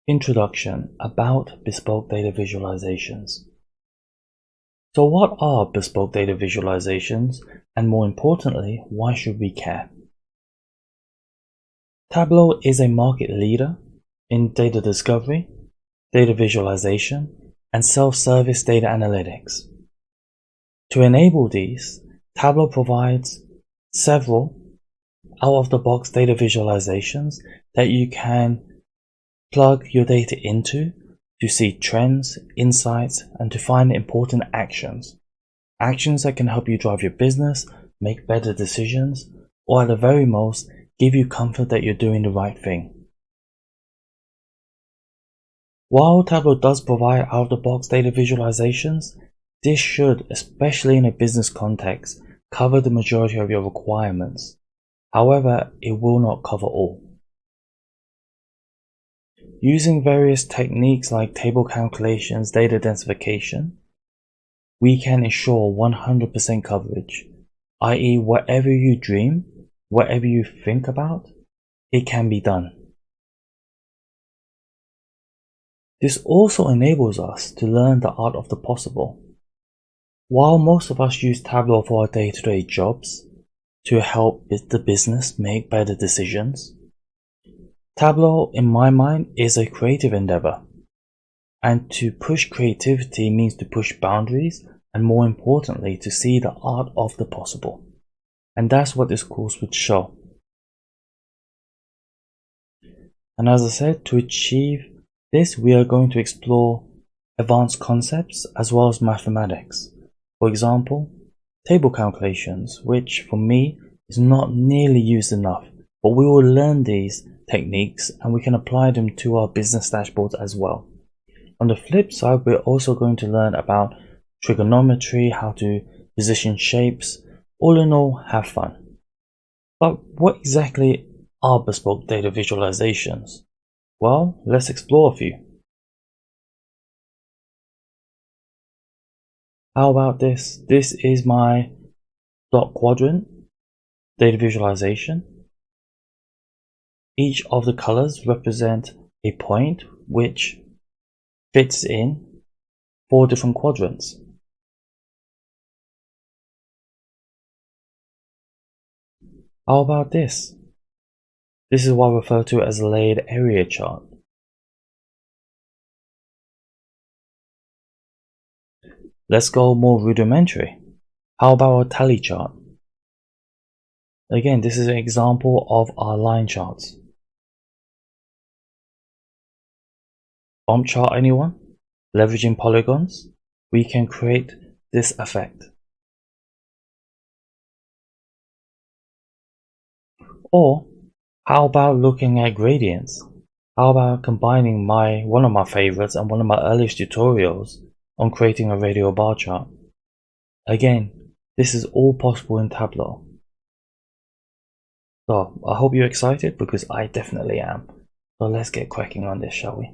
Introduction about Bespoke Data Visualizations. So what are Bespoke Data Visualizations, and more importantly, why should we care? Tableau is a market leader in data discovery, data visualization, and self-service data analytics. To enable these, Tableau provides several out-of-the-box data visualizations that you can plug your data into to see trends, insights, and to find important actions. Actions that can help you drive your business, make better decisions, or at the very most, give you comfort that you're doing the right thing. While Tableau does provide out-of-the-box data visualizations, this should, especially in a business context, cover the majority of your requirements. However, it will not cover all. Using various techniques like table calculations, data densification, we can ensure 100% coverage, i.e. whatever you dream, whatever you think about, it can be done. This also enables us to learn the art of the possible. While most of us use Tableau for our day-to-day jobs to help the business make better decisions, Tableau, in my mind, is a creative endeavor. And to push creativity means to push boundaries and, more importantly, to see the art of the possible. And that's what this course would show. And as I said, to achieve this, we are going to explore advanced concepts as well as mathematics. For example, table calculations, which for me is not nearly used enough, but we will learn these techniques and we can apply them to our business dashboards as well. On the flip side, we're also going to learn about trigonometry, how to position shapes. All in all, have fun. But what exactly are bespoke data visualizations? Well, let's explore a few. How about this? This is my dot quadrant data visualization. Each of the colors represent a point which fits in 4 different quadrants. How about this? This is what I refer to as a layered area chart. Let's go more rudimentary. How about a tally chart? Again, this is an example of our line charts. Bump chart, anyone? Leveraging polygons, we can create this effect. Or how about looking at gradients? How about combining one of my favorites and one of my earliest tutorials on creating a radial bar chart? Again, this is all possible in Tableau. So I hope you're excited, because I definitely am. So let's get cracking on this, shall we?